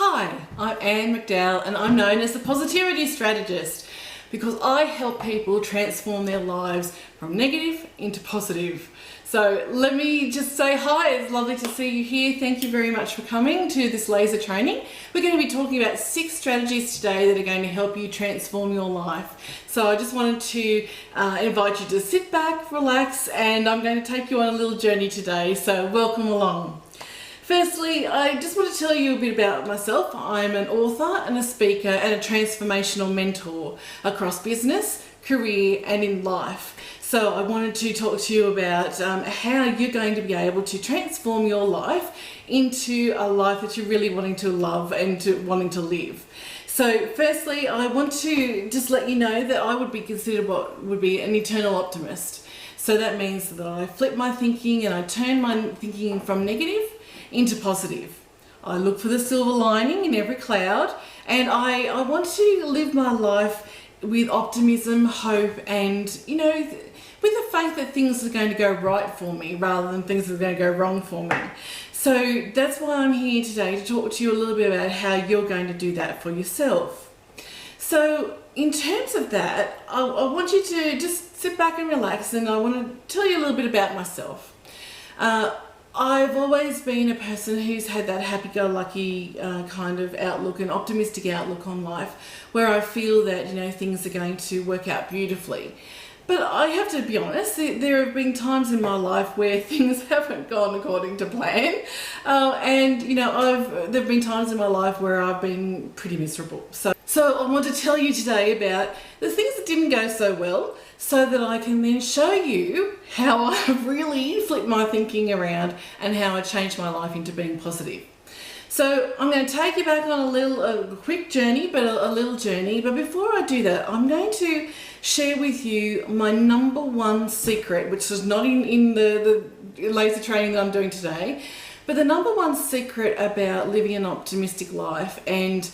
Hi, I'm McDowell and I'm known as the Positivity Strategist because I help people transform their lives from negative into positive. So let me just say hi, it's lovely to see you here. Thank you very much for coming to this laser training. We're going to be talking about 6 strategies today that are going to help you transform your life. So I just wanted to invite you to sit back, relax, and I'm going to take you on a little journey today. So welcome along. Firstly, I just want to tell you a bit about myself. I'm an author and a speaker and a transformational mentor across business, career and in life. So I wanted to talk to you about how you're going to be able to transform your life into a life that you're really wanting to love and wanting to live. So firstly, I want to just let you know that I would be considered what would be an eternal optimist. So that means that I flip my thinking and I turn my thinking from negative into positive. I look for the silver lining in every cloud, and I want to live my life with optimism, hope, and with the faith that things are going to go right for me rather than things that are going to go wrong for me. So that's why I'm here today, to talk to you a little bit about how you're going to do that for yourself. So in terms of that, I want you to just sit back and relax, and I want to tell you a little bit about myself. I've always been a person who's had that happy-go-lucky kind of outlook, an optimistic outlook on life, where I feel that things are going to work out beautifully. But I have to be honest, there have been times in my life where things haven't gone according to plan, and there have been times in my life where I've been pretty miserable. So I want to tell you today about the things that didn't go so well, so that I can then show you how I've really flipped my thinking around and how I changed my life into being positive. So I'm going to take you back on a quick journey, but a little journey. But before I do that, I'm going to share with you my number one secret, which is not in the laser training that I'm doing today, but the number one secret about living an optimistic life and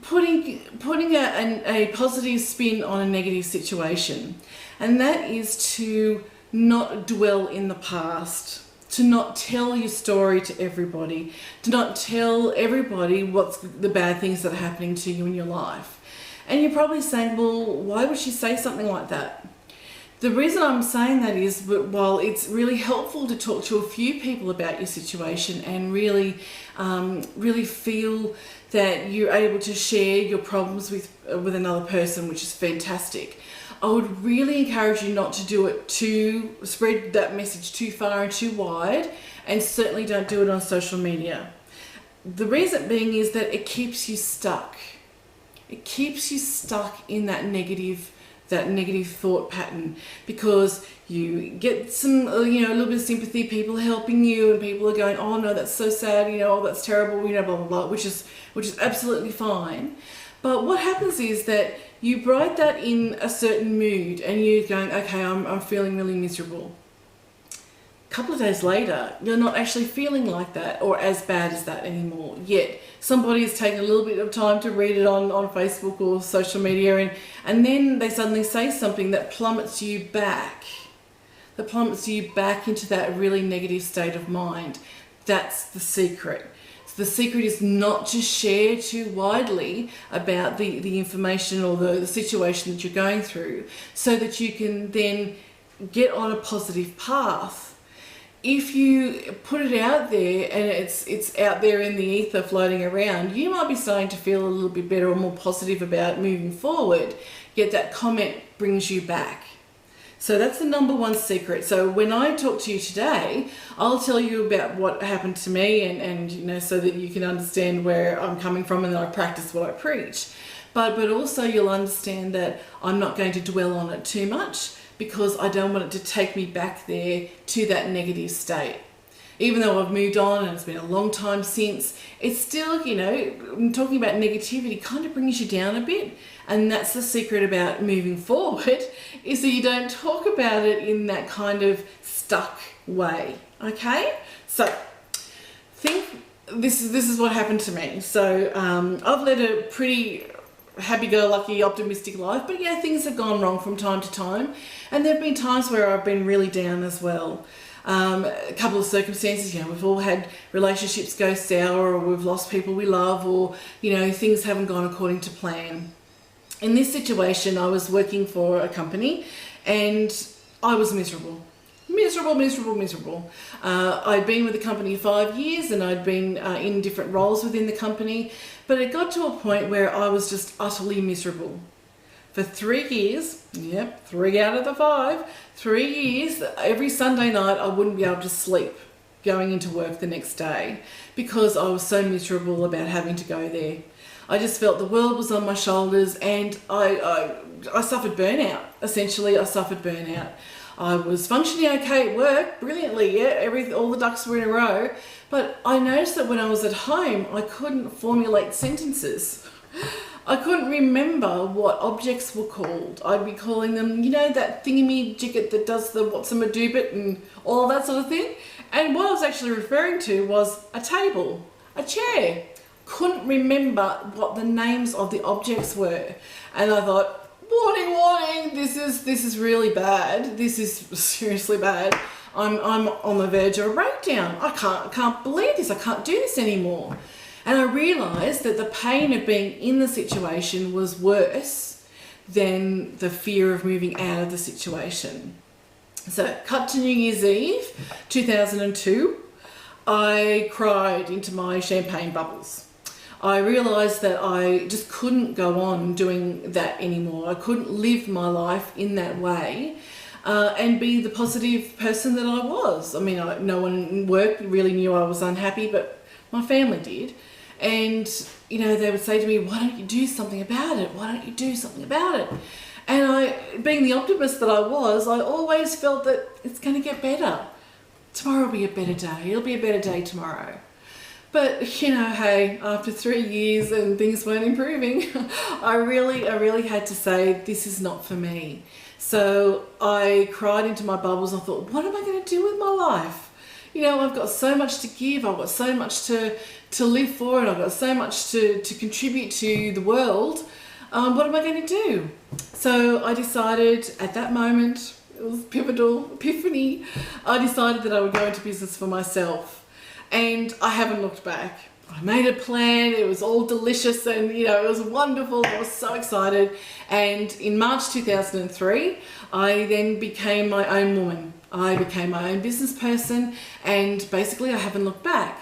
putting a positive spin on a negative situation. And that is to not dwell in the past, to not tell your story to everybody, to not tell everybody what's the bad things that are happening to you in your life. And you're probably saying, well, why would she say something like that? The reason I'm saying that is, while it's really helpful to talk to a few people about your situation and really feel that you're able to share your problems with another person, which is fantastic, I would really encourage you not to do it spread that message too far and too wide, and certainly don't do it on social media. The reason being is that it keeps you stuck. It keeps you stuck in that negative thought pattern, because you get some a little bit of sympathy, people helping you, and people are going, oh no, that's so sad, oh that's terrible, blah blah blah, which is absolutely fine. But what happens is that you write that in a certain mood and you're going, okay, I'm feeling really miserable. A couple of days later, you're not actually feeling like that or as bad as that anymore. Yet somebody has taken a little bit of time to read it on Facebook or social media, and then they suddenly say something that plummets you back. That plummets you back into that really negative state of mind. That's the secret. The secret is not to share too widely about the information or the situation that you're going through, so that you can then get on a positive path. If you put it out there and it's out there in the ether floating around, you might be starting to feel a little bit better or more positive about moving forward, yet that comment brings you back. So that's the number one secret. So when I talk to you today, I'll tell you about what happened to me and so that you can understand where I'm coming from, and then I practice what I preach. But also you'll understand that I'm not going to dwell on it too much, because I don't want it to take me back there to that negative state. Even though I've moved on and it's been a long time since, it's still, talking about negativity kind of brings you down a bit. And that's the secret about moving forward, is that you don't talk about it in that kind of stuck way, okay? So think this is what happened to me. So I've led a pretty happy-go-lucky, optimistic life, but yeah, things have gone wrong from time to time, and there have been times where I've been really down as well. a couple of circumstances. We've all had relationships go sour, or we've lost people we love, or things haven't gone according to plan. In this situation, I was working for a company and I was miserable. I'd been with the company 5 years, and I'd been in different roles within the company, but it got to a point where I was just utterly miserable. For 3 years, 3 out of the 5, 3 years, every Sunday night I wouldn't be able to sleep going into work the next day because I was so miserable about having to go there. I just felt the world was on my shoulders, and I suffered burnout. Essentially, I suffered burnout. I was functioning okay at work, brilliantly, all the ducks were in a row, but I noticed that when I was at home, I couldn't formulate sentences. I couldn't remember what objects were called. I'd be calling them, that thingy-jigget that does the what's-a-madoobit and all that sort of thing. And what I was actually referring to was a table, a chair. Couldn't remember what the names of the objects were. And I thought, warning, this is really bad. This is seriously bad. I'm on the verge of a breakdown. I can't believe this. I can't do this anymore. And I realised that the pain of being in the situation was worse than the fear of moving out of the situation. So, cut to New Year's Eve, 2002, I cried into my champagne bubbles. I realised that I just couldn't go on doing that anymore. I couldn't live my life in that way and be the positive person that I was. I mean, no one in work really knew I was unhappy, but my family did. And, they would say to me, why don't you do something about it? Why don't you do something about it? And I, being the optimist that I was, I always felt that it's going to get better. Tomorrow will be a better day. It'll be a better day tomorrow. But, hey, after 3 years and things weren't improving, I really had to say, this is not for me. So I cried into my bubbles. I thought, what am I going to do with my life? I've got so much to give. I've got so much to live for, and I've got so much to contribute to the world. What am I going to do? So I decided at that moment, it was pivotal, epiphany, I decided that I would go into business for myself. And I haven't looked back. I made a plan, it was all delicious, and it was wonderful. I was so excited. And in March 2003, I then became my own woman. I became my own business person, and basically I haven't looked back.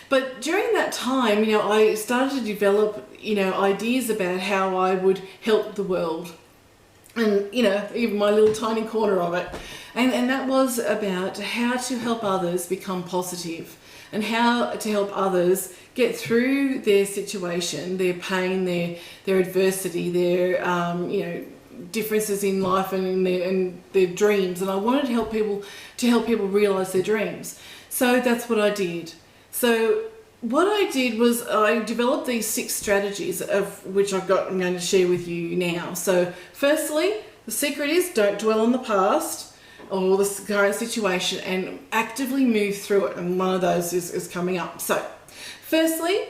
But during that time, I started to develop, ideas about how I would help the world. And, even my little tiny corner of it. And that was about how to help others become positive, and how to help others get through their situation, their pain, their adversity, their differences in life and their dreams. And I wanted to help people realise their dreams. So that's what I did. So what I did was I developed these 6 strategies, of which I'm going to share with you now. So firstly, the secret is don't dwell on the past or the current situation, and actively move through it. And one of those is coming up. So firstly,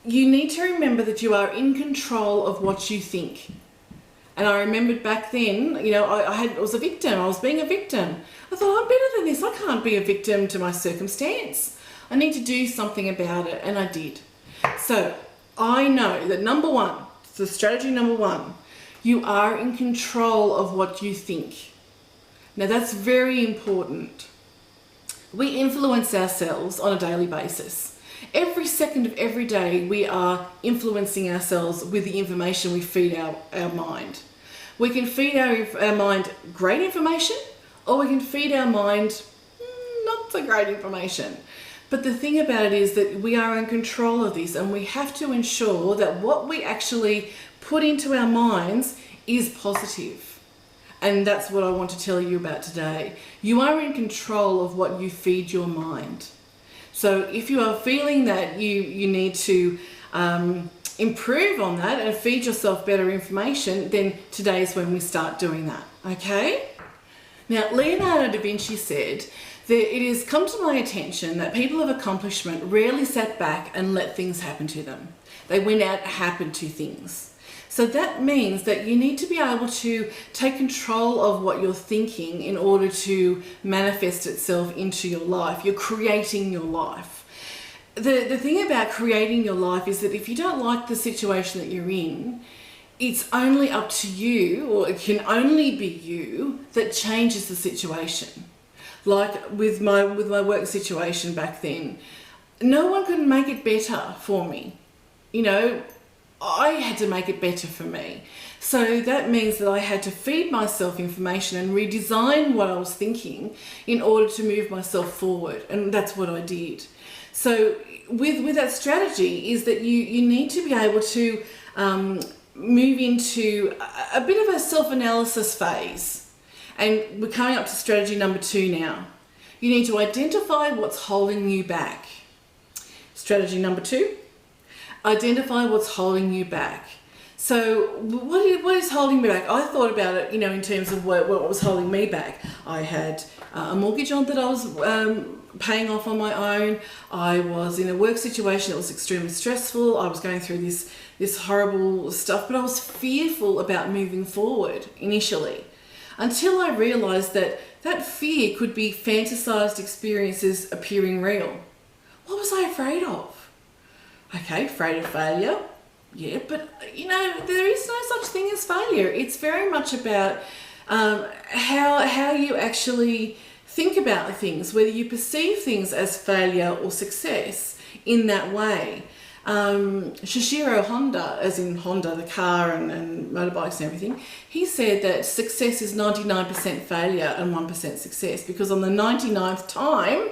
you need to remember that you are in control of what you think. And I remembered back then, I was a victim. I was being a victim. I thought, I'm better than this. I can't be a victim to my circumstance. I need to do something about it. And I did. So I know that number 1, so strategy number 1, you are in control of what you think. Now that's very important. We influence ourselves on a daily basis. Every second of every day we are influencing ourselves with the information we feed our mind. We can feed our mind great information, or we can feed our mind not so great information. But the thing about it is that we are in control of this, and we have to ensure that what we actually put into our minds is positive. And that's what I want to tell you about today. You are in control of what you feed your mind. So if you are feeling that you need to improve on that and feed yourself better information, then today's when we start doing that, okay? Now, Leonardo Da Vinci said that it has come to my attention that people of accomplishment rarely sat back and let things happen to them. They went out and happened to things. So that means that you need to be able to take control of what you're thinking in order to manifest itself into your life. You're creating your life. The thing about creating your life is that if you don't like the situation that you're in, it's only up to you, or it can only be you, that changes the situation. Like with my work situation back then, no one could make it better for me. I had to make it better for me. So that means that I had to feed myself information and redesign what I was thinking in order to move myself forward. And that's what I did. So with that strategy is that you need to be able to move into a bit of a self-analysis phase. And we're coming up to strategy number 2 now. You need to identify what's holding you back. Strategy number 2, identify what's holding you back. So what is holding me back? I thought about it, in terms of what was holding me back. I had a mortgage on that I was paying off on my own. I was in a work situation that was extremely stressful. I was going through this horrible stuff, but I was fearful about moving forward initially, until I realised that fear could be fantasized experiences appearing real. What was I afraid of? Okay, afraid of failure. Yeah, but there is no such thing as failure. It's very much about how you actually think about things, whether you perceive things as failure or success in that way. Shishiro Honda, as in Honda, the car and motorbikes and everything, he said that success is 99% failure and 1% success, because on the 99th time,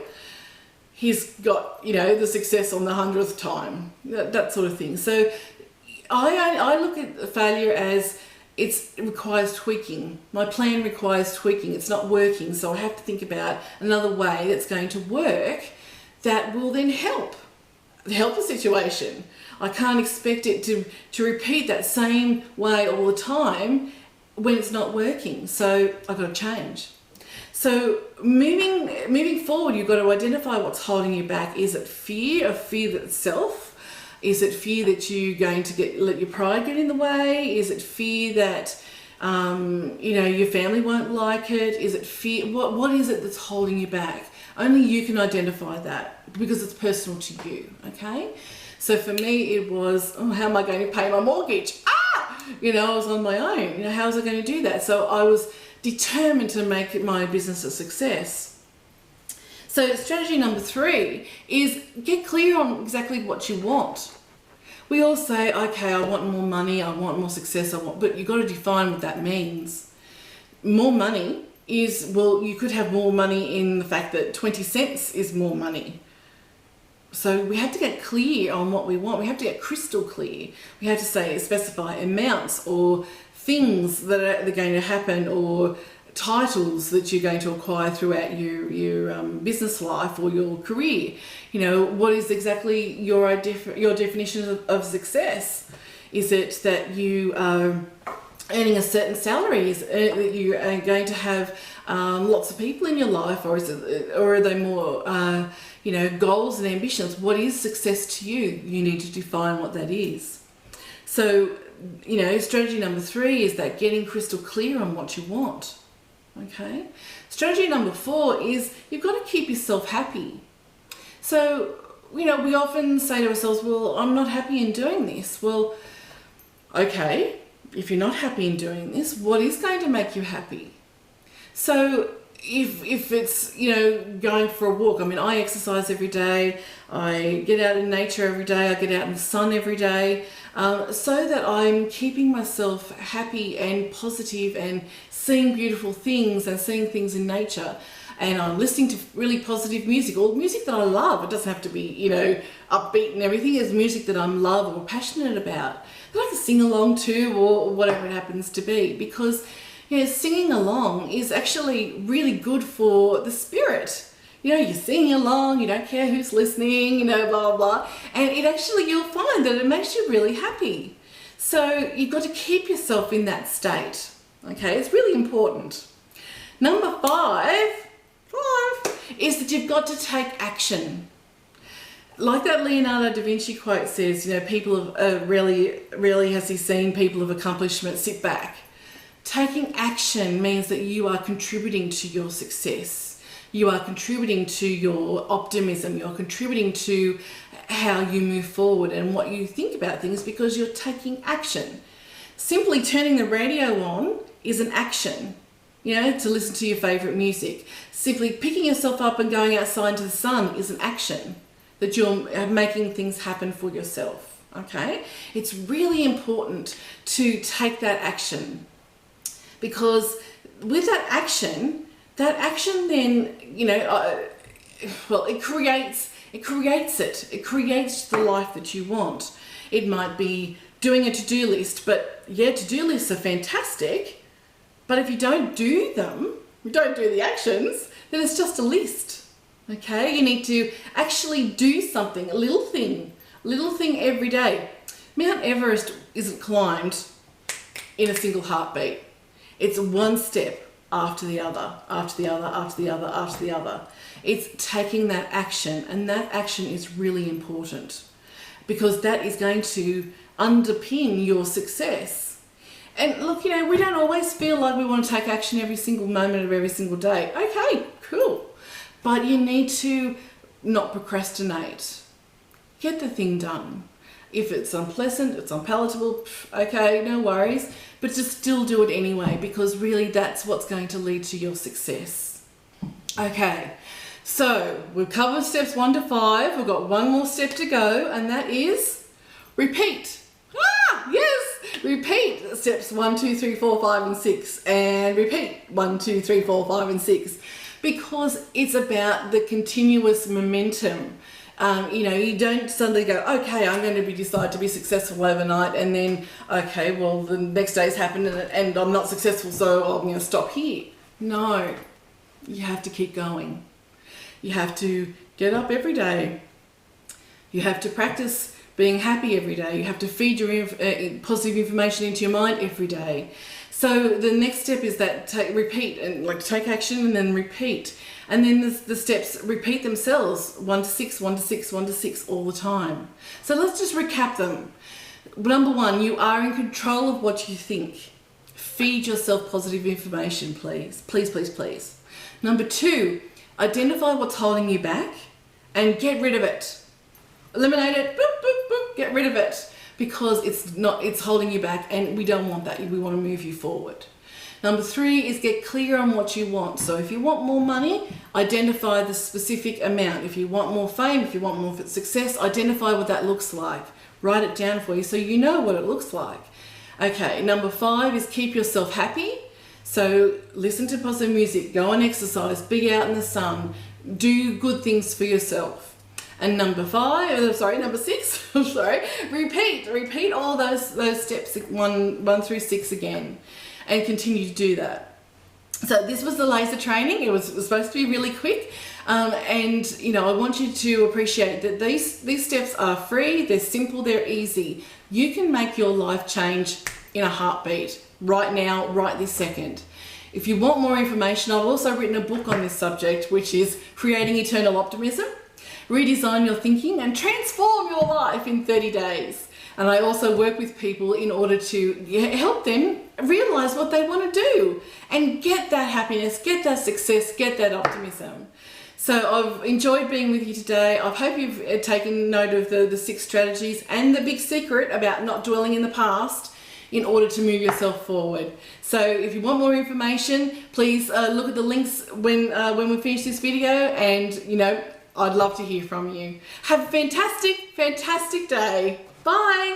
he's got, the success on the 100th time, that sort of thing. So I look at failure as it requires tweaking. My plan requires tweaking. It's not working, so I have to think about another way that's going to work that will then help the situation. I can't expect it to repeat that same way all the time when it's not working. So I've got to change. So moving forward, you've got to identify what's holding you back. Is it fear of fear itself? Is it fear that you're going to let your pride get in the way? Is it fear that your family won't like it? Is it fear? What is it that's holding you back? Only you can identify that, because it's personal to you. Okay. So for me, it was, how am I going to pay my mortgage? I was on my own. How was I going to do that? So I was determined to make my business a success. So strategy number 3 is get clear on exactly what you want. We all say, okay, I want more money, I want more success, but you've got to define what that means. More money is, you could have more money in the fact that 20 cents is more money. So we have to get clear on what we want. We have to get crystal clear. We have to specify amounts or things that are going to happen, or titles that you're going to acquire throughout your business life or your career. What is exactly your definition of success? Is it that you are earning a certain salary? Is it that you are going to have lots of people in your life, or are they more goals and ambitions? What is success to you? You need to define what that is. So strategy number 3 is that getting crystal clear on what you want. Okay. Strategy number 4 is you've got to keep yourself happy. So, we often say to ourselves, well, I'm not happy in doing this. Well, okay, if you're not happy in doing this, what is going to make you happy? So if it's, going for a walk, I exercise every day, I get out in nature every day, I get out in the sun every day, so that I'm keeping myself happy and positive and seeing beautiful things and seeing things in nature. And I'm listening to really positive music, or music that I love. It doesn't have to be, upbeat and everything. It's music that I'm love or passionate about, that I can sing along to, or whatever it happens to be. Because singing along is actually really good for the spirit. You're singing along, you don't care who's listening, blah, blah, blah. And you'll find that it makes you really happy. So you've got to keep yourself in that state. Okay, it's really important. Number 5 is that you've got to take action. like that Leonardo Da Vinci quote says, you know, people have rarely has he seen people of accomplishment sit back. Taking action means that you are contributing to your success. You are contributing to your optimism. You're contributing to how you move forward and what you think about things because you're taking action. Simply turning the radio on is an action, you know, to listen to your favorite music. Simply picking yourself up and going outside into the sun is an action that you're making things happen for yourself, okay? It's really important to take that action because with that action then, you know, well, it creates the life that you want. It might be doing a to-do list, but yeah, to-do lists are fantastic, but if you don't do them, you don't do the actions, then it's just a list, okay? You need to actually do something, a little thing every day. Mount Everest isn't climbed in a single heartbeat. It's one step after the other, after the other, after the other, after the other. It's taking that action, and that action is really important because that is going to underpin your success. And look, you know, we don't always feel like we want to take action every single moment of every single day. Okay, cool. But you need to not procrastinate. Get the thing done. If it's unpleasant, it's unpalatable, okay, no worries. But just still do it anyway because really that's what's going to lead to your success. Okay, so we've covered steps 1 to 5. We've got one more step to go, and that is repeat. Yes, repeat steps 1, 2, 3, 4, 5, and 6, and repeat 1, 2, 3, 4, 5, and 6, because it's about the continuous momentum. You know, you don't suddenly go, okay, I'm going to decide to be successful overnight, and then, okay, well, the next day's happened and I'm not successful, so I'm going to stop here. No, you have to keep going. You have to get up every day. You have to practice being happy every day. You have to feed your positive information into your mind every day. So the next step is that repeat and like take action and then repeat. And then the steps repeat themselves, 1 to 6, 1 to 6, 1 to 6 all the time. So let's just recap them. Number 1, you are in control of what you think. Feed yourself positive information, please. Please, please, please. Number 2, identify what's holding you back and get rid of it. Eliminate it, boop, boop, boop, get rid of it because it's holding you back and we don't want that. We want to move you forward. Number 3 is get clear on what you want. So if you want more money, identify the specific amount. If you want more fame, if you want more success, identify what that looks like. Write it down for you so you know what it looks like. Okay, number 5 is keep yourself happy. So listen to positive music, go and exercise, be out in the sun, do good things for yourself. And number 6, repeat all those steps 1 through 6 again. And continue to do that. So this was the laser training. It was supposed to be really quick. And you know, I want you to appreciate that these steps are free, they're simple, they're easy. You can make your life change in a heartbeat, right now, right this second. If you want more information, I've also written a book on this subject, which is Creating Eternal Optimism, Redesign Your Thinking and Transform Your Life in 30 Days. And I also work with people in order to help them realize what they want to do and get that happiness, get that success, get that optimism. So I've enjoyed being with you today. I hope you've taken note of the 6 strategies and the big secret about not dwelling in the past in order to move yourself forward. So if you want more information, please look at the links when we finish this video, and you know, I'd love to hear from you. Have a fantastic, fantastic day. Bye.